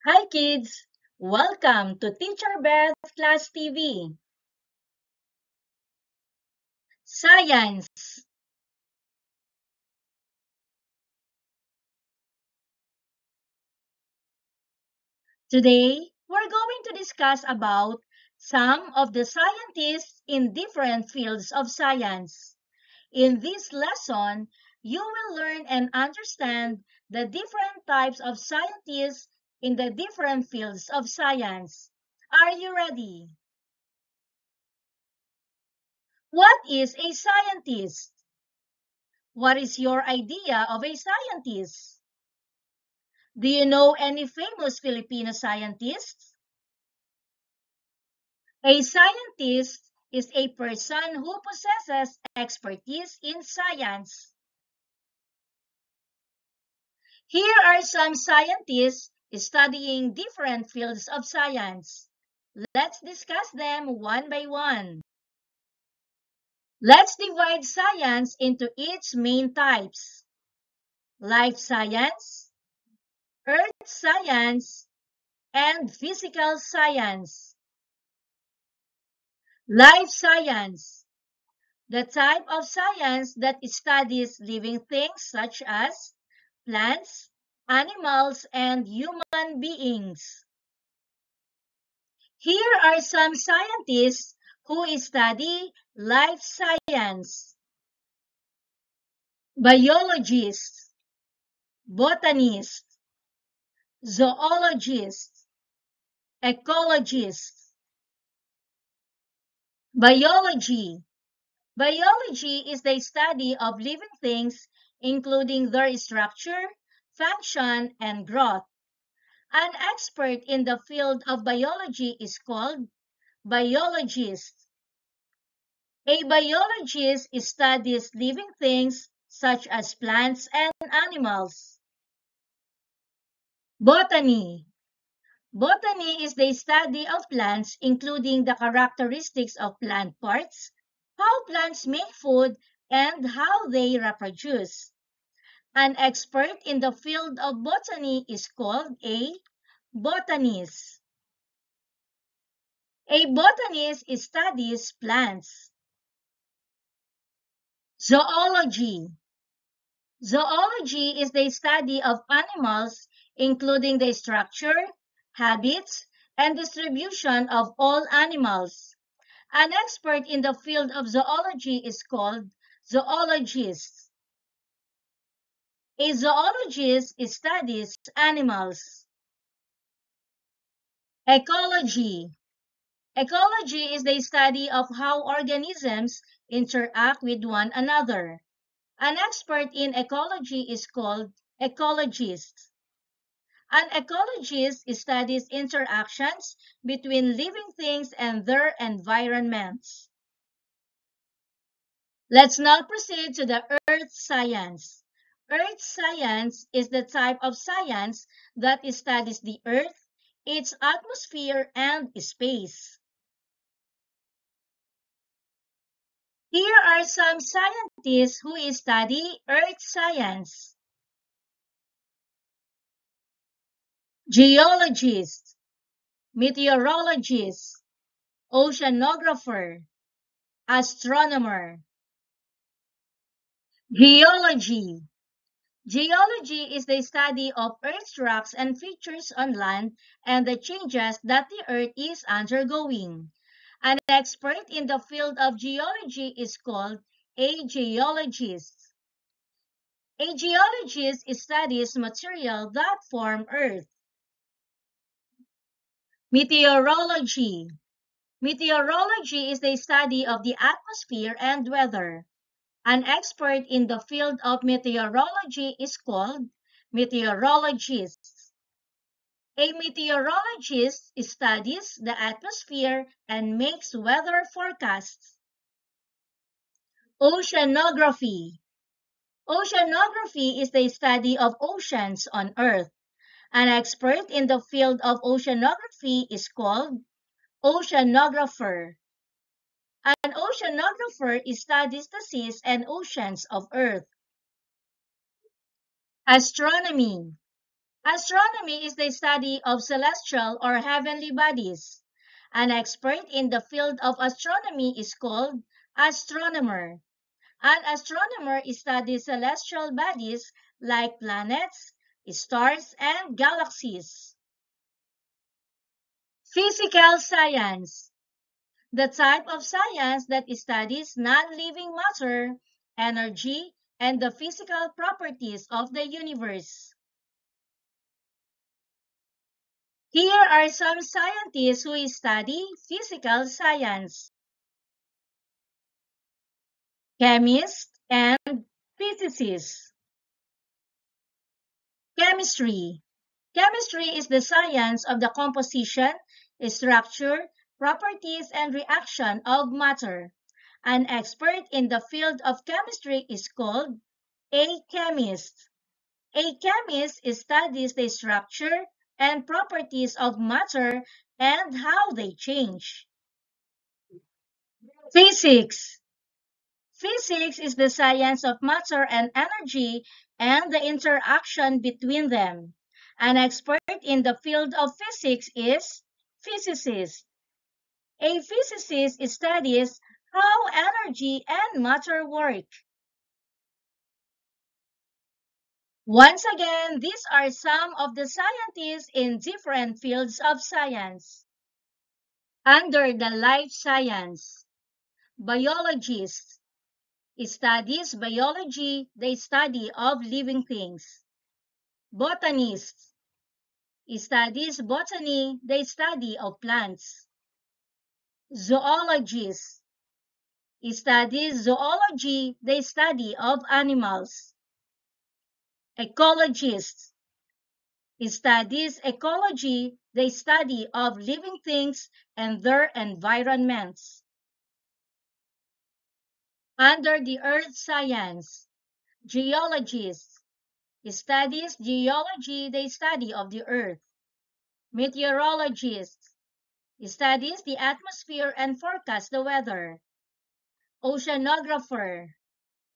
Hi kids! Welcome to Teacher Beth Class TV. Science. Today, we're going to discuss about some of the scientists in different fields of science. In this lesson, you will learn and understand the different types of scientists in the different fields of science. Are you ready? What is a scientist? What is your idea of a scientist? Do you know any famous Filipino scientists? A scientist is a person who possesses expertise in science. Here are some scientists studying different fields of science. Let's discuss them one by one. Let's divide science into its main types: life science, earth science, and physical science. Life science, the type of science that studies living things such as plants, animals, and human beings. Here are some scientists who study life science: biologists, botanists, zoologists, ecologists. Biology. Biology is the study of living things, including their structure, function, and growth. An expert in the field of biology is called biologist. A biologist studies living things such as plants and animals. Botany. Botany is the study of plants, including the characteristics of plant parts, how plants make food, and how they reproduce. An expert in the field of botany is called a botanist. A botanist studies plants. Zoology. Zoology is the study of animals, including the structure, habits, and distribution of all animals. An expert in the field of zoology is called zoologist. A zoologist studies animals. Ecology. Ecology is the study of how organisms interact with one another. An expert in ecology is called ecologist. An ecologist studies interactions between living things and their environments. Let's now proceed to the earth science. Earth science is the type of science that studies the earth, its atmosphere, and space. Here are some scientists who study earth science. Geologist, meteorologist, oceanographer, astronomer. Geology. Geology is the study of Earth's rocks and features on land and the changes that the Earth is undergoing. An expert in the field of geology is called a geologist. A geologist studies material that form Earth. Meteorology. Meteorology is the study of the atmosphere and weather. An expert in the field of meteorology is called meteorologist. A meteorologist studies the atmosphere and makes weather forecasts. Oceanography. Oceanography is the study of oceans on Earth. An expert in the field of oceanography is called oceanographer. An oceanographer studies the seas and oceans of Earth. Astronomy. Astronomy is the study of celestial or heavenly bodies. An expert in the field of astronomy is called astronomer. An astronomer studies celestial bodies like planets, stars, and galaxies. Physical science. The type of science that studies non-living matter, energy, and the physical properties of the universe. Here are some scientists who study physical science: chemists and physicists. Chemistry. Chemistry is the science of the composition, structure, properties, and reaction of matter. An expert in the field of chemistry is called a chemist. A chemist studies the structure and properties of matter and how they change. Physics. Physics is the science of matter and energy and the interaction between them. An expert in the field of physics is physicist. A physicist studies how energy and matter work. Once again, these are some of the scientists in different fields of science. Under the life science, biologists studies biology, the study of living things. Botanists studies botany, the study of plants. Zoologists studies zoology, the study of animals. Ecologists studies ecology, the study of living things and their environments. Under the earth science, geologists studies geology, the study of the earth. Meteorologists studies the atmosphere and forecasts the weather. Oceanographer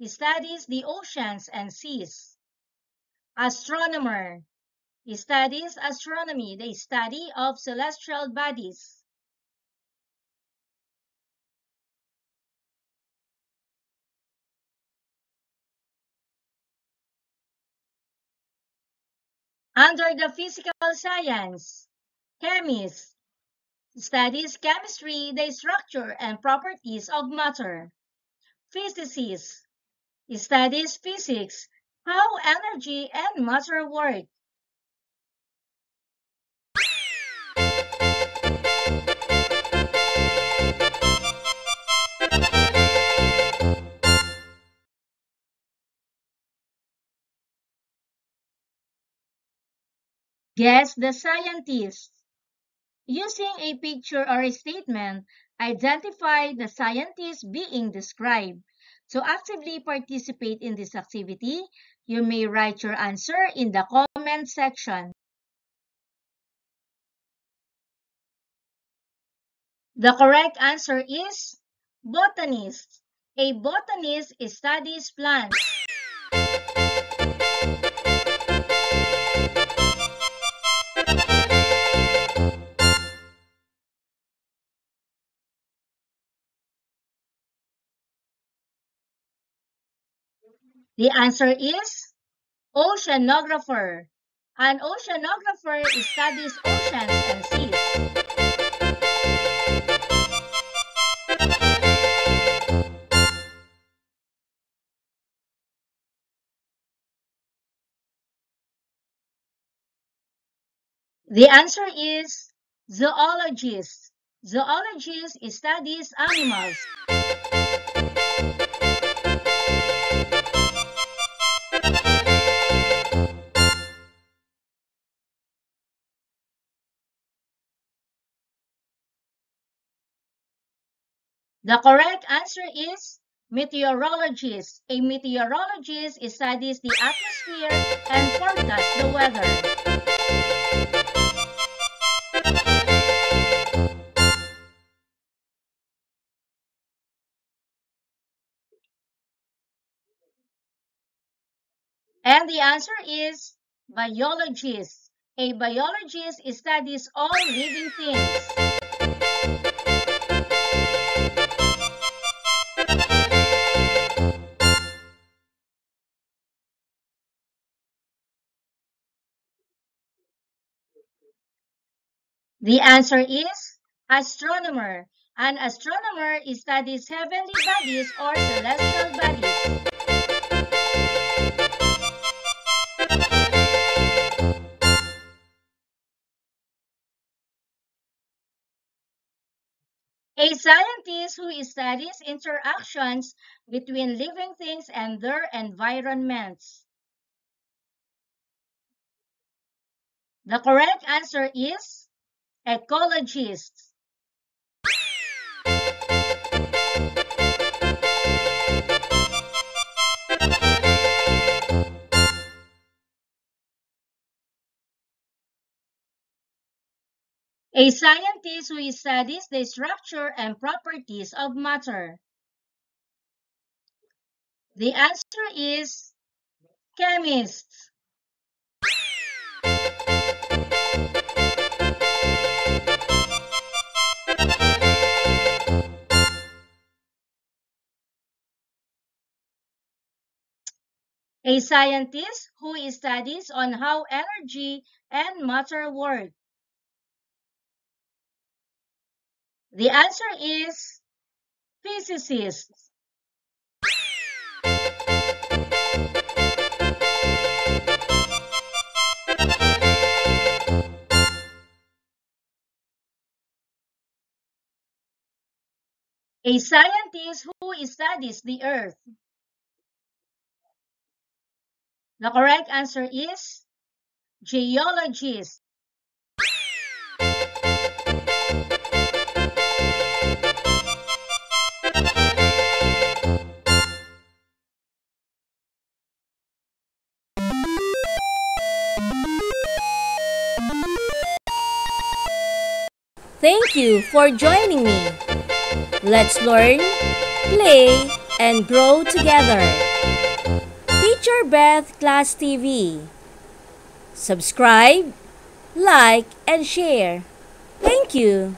studies the oceans and seas. Astronomer studies astronomy, the study of celestial bodies. Under the physical science, chemist studies chemistry, the structure and properties of matter. Physicist studies physics, how energy and matter work. Guess the scientist. Using a picture or a statement, identify the scientist being described. To actively participate in this activity, you may write your answer in the comment section. The correct answer is botanist. A botanist studies plants. The answer is oceanographer. An oceanographer studies oceans and seas. The answer is zoologist. Zoologist studies animals. The correct answer is meteorologist. A meteorologist studies the atmosphere and forecasts the weather. And the answer is Biologist. A biologist studies all living things. The answer is astronomer. An astronomer studies heavenly bodies or celestial bodies. A scientist who studies interactions between living things and their environments. The correct answer is ecologist. A scientist who studies the structure and properties of matter. The answer is chemist. A scientist who studies on how energy and matter work. The answer is physicist. A scientist who studies the earth. The correct answer is geologist. Thank you for joining me. Let's learn, play, and grow together. Teacher Beth Class TV. Subscribe, like, and share. Thank you.